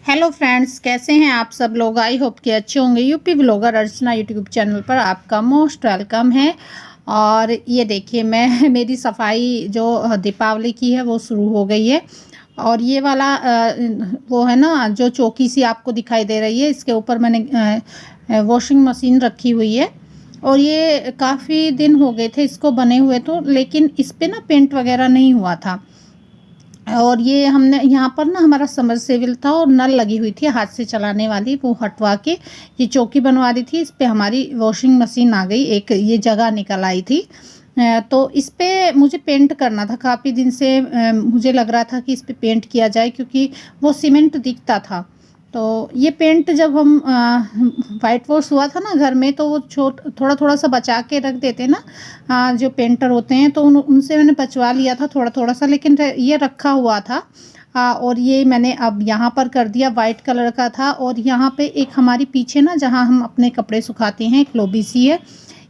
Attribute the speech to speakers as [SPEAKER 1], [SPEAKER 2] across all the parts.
[SPEAKER 1] Hello friends, कैसे हैं आप सब लोग। आई होप कि अच्छे होंगे। यूपी ब्लॉगर अर्चना यूट्यूब चैनल पर आपका मोस्ट वेलकम है। और ये देखिए मैं मेरी सफाई जो दीपावली की है वो शुरू हो गई है। और ये वाला वो है ना जो चौकी सी आपको दिखाई दे रही है, इसके ऊपर मैंने वॉशिंग मशीन रखी हुई है। और ये काफ़ी दिन हो गए थे इसको बने हुए, तो लेकिन इस पे ना पेंट वगैरह नहीं हुआ था। और ये हमने यहाँ पर ना हमारा समरसेबल था और नल लगी हुई थी हाथ से चलाने वाली, वो हटवा के ये चौकी बनवा दी थी। इस पे हमारी वॉशिंग मशीन आ गई, एक ये जगह निकल आई थी। तो इस पे मुझे पेंट करना था काफ़ी दिन से। मुझे लग रहा था कि इस पे पेंट किया जाए क्योंकि वो सीमेंट दिखता था। तो ये पेंट जब हम वाइट वॉश हुआ था ना घर में, तो वो थोड़ा थोड़ा सा बचा के रख देते ना। जो पेंटर होते हैं तो उनसे मैंने बचवा लिया था थोड़ा थोड़ा सा, लेकिन ये रखा हुआ था। और ये मैंने अब यहाँ पर कर दिया, वाइट कलर का था। और यहाँ पे एक हमारी पीछे ना जहाँ हम अपने कपड़े सुखाते हैं, एक लॉबी सी है,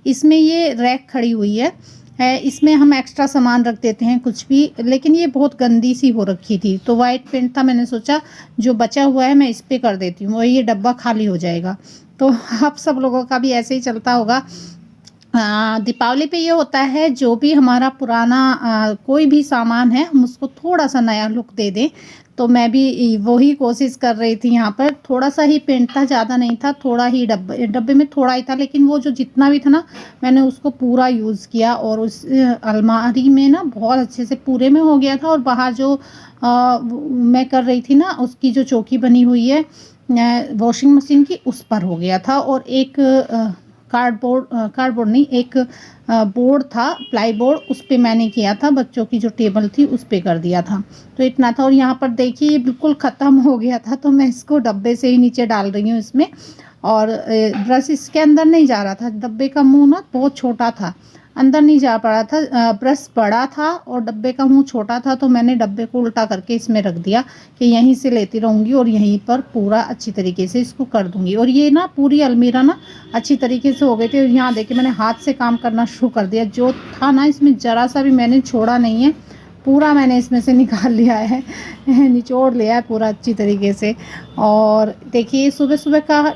[SPEAKER 1] इसमें ये रैक खड़ी हुई है। इसमें हम एक्स्ट्रा सामान रख देते हैं कुछ भी, लेकिन ये बहुत गंदी सी हो रखी थी। तो वाइट पेंट था, मैंने सोचा जो बचा हुआ है मैं इस पे कर देती हूँ और ये डब्बा खाली हो जाएगा। तो आप सब लोगों का भी ऐसे ही चलता होगा। दीपावली पे ये होता है जो भी हमारा पुराना कोई भी सामान है हम उसको थोड़ा सा नया लुक दे दें। तो मैं भी वही कोशिश कर रही थी। यहाँ पर थोड़ा सा ही पेंट था, ज़्यादा नहीं था, थोड़ा ही डब्बे में थोड़ा ही था, लेकिन वो जो जितना भी था ना मैंने उसको पूरा यूज़ किया। और उस अलमारी में ना बहुत अच्छे से पूरे में हो गया था। और बाहर जो मैं कर रही थी ना उसकी जो चौकी बनी हुई है वॉशिंग मशीन की, उस पर हो गया था। और एक कार्डबोर्ड नहीं, एक बोर्ड था, प्लाई बोर्ड, उस पे मैंने किया था। बच्चों की जो टेबल थी उस पे कर दिया था। तो इतना था। और यहाँ पर देखिए ये बिल्कुल ख़त्म हो गया था, तो मैं इसको डब्बे से ही नीचे डाल रही हूँ इसमें। और ब्रश इसके अंदर नहीं जा रहा था, डब्बे का मुंह ना बहुत छोटा था, अंदर नहीं जा पा रहा था। ब्रश बड़ा था और डब्बे का मुंह छोटा था, तो मैंने डब्बे को उल्टा करके इसमें रख दिया कि यहीं से लेती रहूँगी और यहीं पर पूरा अच्छी तरीके से इसको कर दूँगी। और ये ना पूरी अलमीरा ना अच्छी तरीके से हो गई थी। और यहाँ देखिए मैंने हाथ से काम करना शुरू कर दिया, जो था ना इसमें ज़रा सा भी मैंने छोड़ा नहीं है, पूरा मैंने इसमें से निकाल लिया है निचोड़ लिया है पूरा अच्छी तरीके से। और देखिए सुबह सुबह का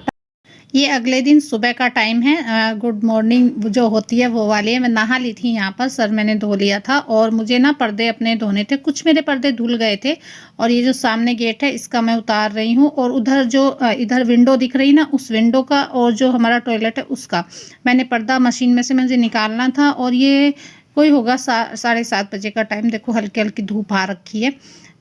[SPEAKER 1] ये अगले दिन सुबह का टाइम है। गुड मॉर्निंग जो होती है वो वाली है। मैं नहा ली थी, यहाँ पर सर मैंने धो लिया था। और मुझे ना पर्दे अपने धोने थे, कुछ मेरे पर्दे धुल गए थे। और ये जो सामने गेट है इसका मैं उतार रही हूँ। और उधर जो इधर विंडो दिख रही ना, उस विंडो का और जो हमारा टॉयलेट है उसका मैंने पर्दा मशीन में से मुझे निकालना था। और ये कोई होगा 7:30 बजे का टाइम। देखो हल्की हल्की धूप आ रखी है।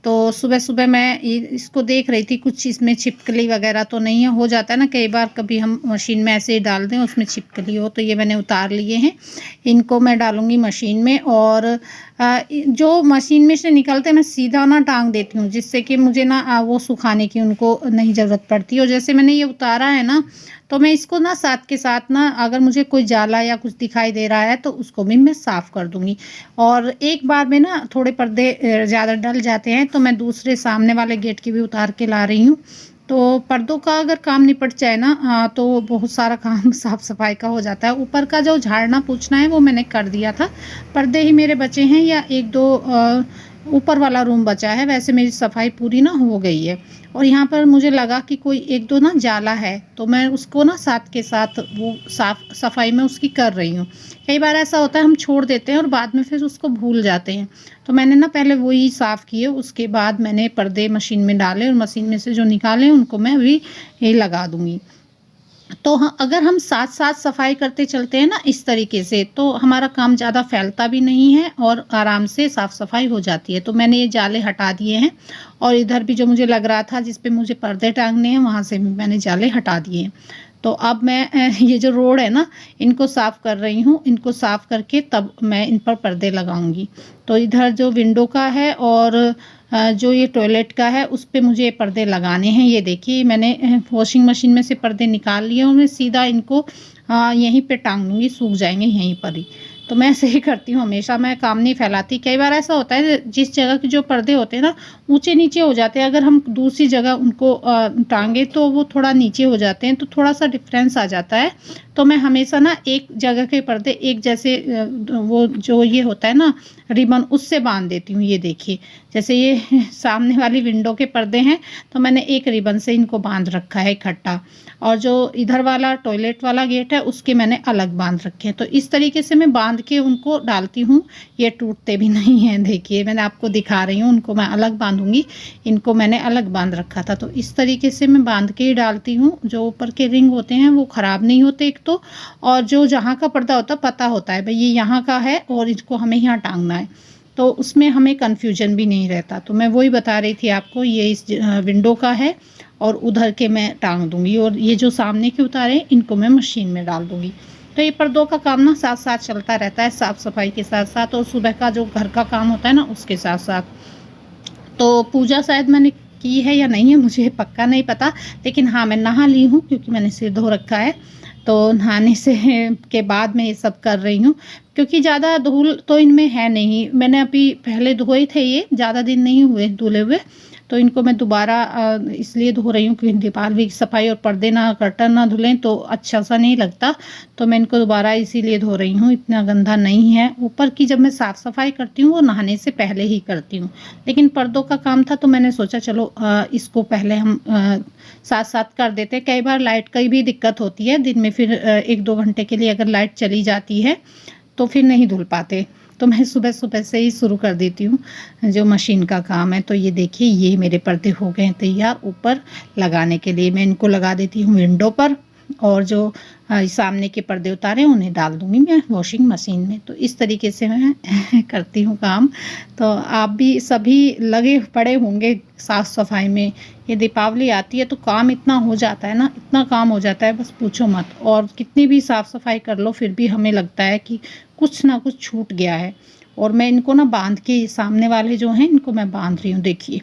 [SPEAKER 1] तो सुबह सुबह मैं इसको देख रही थी, कुछ इसमें छिपकली वगैरह तो नहीं है। हो जाता है ना कई बार, कभी हम मशीन में ऐसे ही डाल दें उसमें छिपकली हो। तो ये मैंने उतार लिए हैं, इनको मैं डालूंगी मशीन में। और जो मशीन में से निकलते मैं सीधा ना टांग देती हूँ, जिससे कि मुझे ना वो सुखाने की उनको नहीं ज़रूरत पड़ती। और जैसे मैंने ये उतारा है ना, तो मैं इसको ना साथ के साथ ना अगर मुझे कोई जाला या कुछ दिखाई दे रहा है तो उसको भी मैं साफ़ कर दूँगी। और एक बार में ना थोड़े पर्दे ज़्यादा डल जाते हैं, तो मैं दूसरे सामने वाले गेट की भी उतार के ला रही हूँ। तो पर्दों का अगर काम निपट जाए ना तो बहुत सारा काम साफ़ सफाई का हो जाता है। ऊपर का जो झाड़ना पोंछना है वो मैंने कर दिया था, पर्दे ही मेरे बचे हैं, या एक दो ऊपर वाला रूम बचा है। वैसे मेरी सफाई पूरी ना हो गई है। और यहाँ पर मुझे लगा कि कोई एक दो ना जाला है, तो मैं उसको ना साथ के साथ वो साफ सफाई में उसकी कर रही हूँ। कई बार ऐसा होता है हम छोड़ देते हैं और बाद में फिर उसको भूल जाते हैं। तो मैंने ना पहले वही साफ़ किए, उसके बाद मैंने पर्दे मशीन में डाले और मशीन में से जो निकाले उनको मैं अभी ये लगा दूँगी। तो हाँ, अगर हम साथ साथ सफाई करते चलते हैं ना इस तरीके से, तो हमारा काम ज़्यादा फैलता भी नहीं है और आराम से साफ़ सफाई हो जाती है। तो मैंने ये जाले हटा दिए हैं। और इधर भी जो मुझे लग रहा था जिस पे मुझे पर्दे टांगने हैं, वहाँ से भी मैंने जाले हटा दिए हैं। तो अब मैं ये जो रोड है ना इनको साफ़ कर रही हूँ, इनको साफ़ करके तब मैं इन पर पर्दे लगाऊंगी। तो इधर जो विंडो का है और जो ये टॉयलेट का है उस पे मुझे पर्दे लगाने हैं। ये देखिए मैंने वॉशिंग मशीन में से पर्दे निकाल लिए और मैं सीधा इनको यहीं पे टांग दूँगी, सूख जाएंगे यहीं पर ही। तो मैं ऐसे ही करती हूँ हमेशा, मैं काम नहीं फैलाती। कई बार ऐसा होता है जिस जगह के जो पर्दे होते हैं ना ऊंचे नीचे हो जाते हैं, अगर हम दूसरी जगह उनको टांगे तो वो थोड़ा नीचे हो जाते हैं, तो थोड़ा सा डिफरेंस आ जाता है। तो तो मैं हमेशा ना एक जगह के पर्दे एक जैसे वो जो ये होता है ना रिबन, उससे बांध देती हूँ। ये देखिए, जैसे ये सामने वाली विंडो के पर्दे हैं तो मैंने एक रिबन से इनको बांध रखा है इकट्ठा, और जो इधर वाला टॉयलेट वाला गेट है उसके मैंने अलग बांध रखे हैं। तो इस तरीके से मैं बांध के उनको डालती हूँ। ये टूटते भी नहीं हैं, देखिए मैंने आपको दिखा रही हूँ। उनको मैं अलग बांधूंगी, इनको मैंने अलग बांध रखा था। तो इस तरीके से मैं बांध के ही डालती हूँ। जो ऊपर के रिंग होते हैं वो ख़राब नहीं होते एक तो, और जो जहाँ का पर्दा होता है पता होता है भाई ये यहाँ का है और इसको हमें यहाँ टांगना है, तो उसमें हमें कन्फ्यूजन भी नहीं रहता। तो मैं वही बता रही थी आपको, ये इस विंडो का है और उधर के मैं टांग दूंगी, और ये जो सामने के उतारे इनको मैं मशीन में डाल दूंगी। तो ये पर्दों का काम ना साथ साथ चलता रहता है, साफ़ सफाई के साथ साथ, और सुबह का जो घर का काम होता है ना उसके साथ साथ। तो पूजा शायद मैंने की है या नहीं है मुझे पक्का नहीं पता, लेकिन हाँ मैं नहा ली हूँ क्योंकि मैंने सिर धो रखा है। तो नहाने से के बाद मैं ये सब कर रही हूँ, क्योंकि ज़्यादा धूल तो इनमें है नहीं। मैंने अभी पहले धोए थे, ये ज़्यादा दिन नहीं हुए धुले हुए, तो इनको मैं दोबारा इसलिए धो रही हूँ क्योंकि दीवार भी सफाई और पर्दे ना कर्टन ना धुलें तो अच्छा सा नहीं लगता। तो मैं इनको दोबारा इसीलिए धो रही हूँ, इतना गंदा नहीं है। ऊपर की जब मैं साफ़ सफाई करती हूँ वो नहाने से पहले ही करती हूँ, लेकिन पर्दों का काम था तो मैंने सोचा चलो इसको पहले हम साथ साथ कर देते। कई बार लाइट की भी दिक्कत होती है दिन में, फिर 1-2 घंटे के लिए अगर लाइट चली जाती है तो फिर नहीं धुल पाते। तो मैं सुबह सुबह से ही शुरू कर देती हूँ जो मशीन का काम है। तो ये देखिए, ये मेरे पर्दे हो गए हैं तैयार। ऊपर लगाने के लिए मैं इनको लगा देती हूँ विंडो पर, और जो सामने के पर्दे उतारे उन्हें डाल दूंगी मैं वॉशिंग मशीन में। तो इस तरीके से मैं करती हूँ काम। तो आप भी सभी लगे पड़े होंगे साफ़ सफाई में। ये दीपावली आती है तो काम इतना हो जाता है ना, इतना काम हो जाता है बस पूछो मत। और कितनी भी साफ़ सफाई कर लो फिर भी हमें लगता है कि कुछ ना कुछ छूट गया है। और मैं इनको ना बांध के, सामने वाले जो हैं इनको मैं बांध रही हूँ। देखिए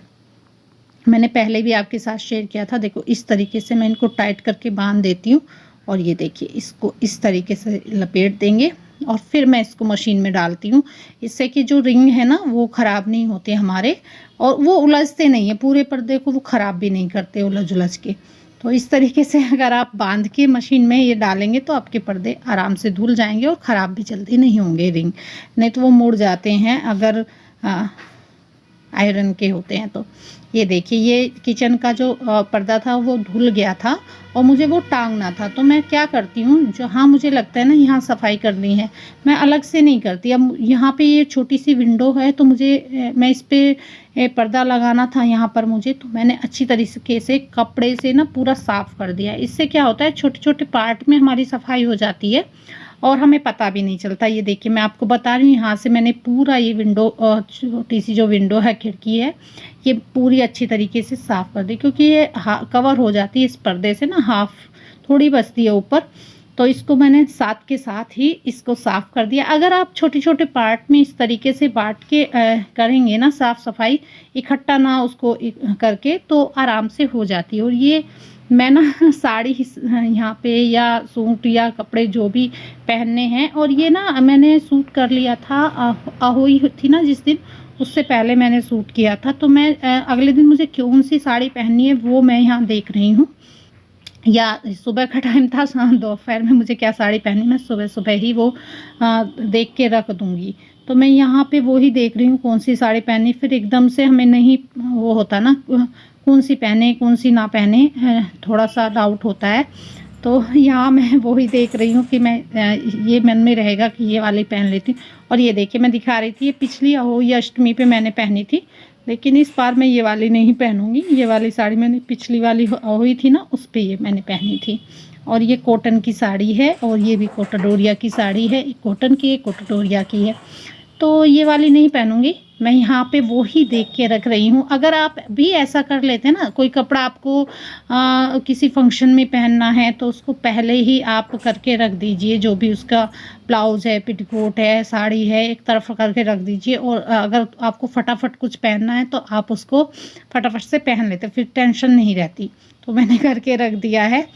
[SPEAKER 1] मैंने पहले भी आपके साथ शेयर किया था, देखो इस तरीके से मैं इनको टाइट करके बांध देती हूँ। और ये देखिए, इसको इस तरीके से लपेट देंगे और फिर मैं इसको मशीन में डालती हूँ। इससे कि जो रिंग है ना वो ख़राब नहीं होते हमारे, और वो उलझते नहीं है, पूरे पर्दे को वो ख़राब भी नहीं करते उलझ उलझ के। तो इस तरीके से अगर आप बांध के मशीन में ये डालेंगे तो आपके पर्दे आराम से धुल जाएंगे और ख़राब भी जल्दी नहीं होंगे रिंग, नहीं तो वो मुड़ जाते हैं अगर आयरन के होते हैं तो। ये देखिए, ये किचन का जो पर्दा था वो धुल गया था और मुझे वो टांगना था। तो मैं क्या करती हूँ, जहाँ मुझे लगता है ना यहाँ सफाई करनी है, मैं अलग से नहीं करती। अब यहाँ पे ये छोटी सी विंडो है तो मुझे मैं इस पे पर्दा लगाना था यहाँ पर मुझे, तो मैंने अच्छी तरीके से कपड़े से ना पूरा साफ़ कर दिया। इससे क्या होता है, छोटे छोटे पार्ट में हमारी सफाई हो जाती है और हमें पता भी नहीं चलता। ये देखिए, मैं आपको बता रही हूँ, यहाँ से मैंने पूरा ये विंडो, छोटी सी जो विंडो है, खिड़की है, ये पूरी अच्छी तरीके से साफ़ कर दी, क्योंकि ये कवर हो जाती है इस पर्दे से ना, हाफ थोड़ी बचती है ऊपर। तो इसको मैंने साथ के साथ ही इसको साफ़ कर दिया। अगर आप छोटे छोटे पार्ट में इस तरीके से बांट के करेंगे ना साफ़ सफाई, इकट्ठा ना उसको करके, तो आराम से हो जाती है। और ये मैं ना साड़ी यहाँ पे या सूट या कपड़े जो भी पहनने हैं, और ये ना मैंने सूट कर लिया था, अहोई थी ना जिस दिन, उससे पहले मैंने सूट किया था। तो मैं अगले दिन मुझे कौन सी साड़ी पहननी है वो मैं यहाँ देख रही हूँ, या सुबह का टाइम था, दोपहर में मुझे क्या साड़ी पहनी, मैं सुबह सुबह ही वो देख के रख दूँगी। तो मैं यहाँ पे वो ही देख रही हूँ कौन सी साड़ी पहनी, फिर एकदम से हमें नहीं वो होता ना कौन सी पहने कौन सी ना पहने, थोड़ा सा डाउट होता है। तो यहाँ मैं वो ही देख रही हूँ कि मैं ये मन में रहेगा कि ये वाली पहन लेती हूँ। और ये देखिए, मैं दिखा रही थी, ये पिछली अहोई अष्टमी पे मैंने पहनी थी, लेकिन इस बार मैं ये वाली नहीं पहनूंगी। ये वाली साड़ी मैंने पिछली वाली हुई थी ना, उस पे ये मैंने पहनी थी। और ये कॉटन की साड़ी है, और ये भी कोटाडोरिया की साड़ी है, एक कॉटन की एक कोटाडोरिया की है। तो ये वाली नहीं पहनूंगी, मैं यहाँ पे वो ही देख के रख रही हूँ। अगर आप भी ऐसा कर लेते हैं ना, कोई कपड़ा आपको किसी फंक्शन में पहनना है तो उसको पहले ही आप करके रख दीजिए, जो भी उसका ब्लाउज़ है, पेटीकोट है, साड़ी है, एक तरफ करके रख दीजिए। और अगर आपको फटाफट कुछ पहनना है तो आप उसको फटाफट से पहन लेते, फिर टेंशन नहीं रहती। तो मैंने करके रख दिया है।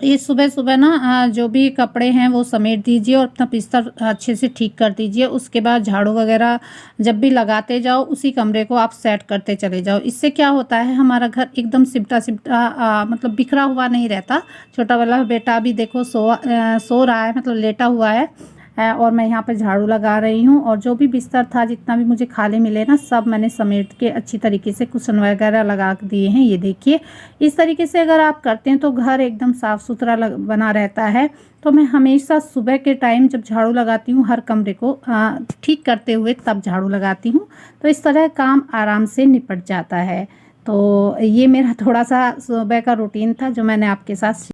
[SPEAKER 1] ये सुबह-सुबह ना जो भी कपड़े हैं वो समेट दीजिए और अपना बिस्तर अच्छे से ठीक कर दीजिए। उसके बाद झाड़ू वगैरह जब भी लगाते जाओ उसी कमरे को आप सेट करते चले जाओ। इससे क्या होता है हमारा घर एकदम सिमटा-सिमटा मतलब बिखरा हुआ नहीं रहता। छोटा वाला बेटा भी देखो सो रहा है मतलब लेटा हुआ है। और मैं यहाँ पे झाड़ू लगा रही हूँ और जो भी बिस्तर था जितना भी मुझे खाली मिले ना सब मैंने समेट के अच्छी तरीके से कुशन वगैरह लगा दिए हैं। ये देखिए इस तरीके से अगर आप करते हैं तो घर एकदम साफ़ सुथरा बना रहता है। तो मैं हमेशा सुबह के टाइम जब झाड़ू लगाती हूँ हर कमरे को ठीक करते हुए तब झाड़ू लगाती हूँ। तो इस तरह काम आराम से निपट जाता है। तो ये मेरा थोड़ा सा सुबह का रूटीन था जो मैंने आपके साथ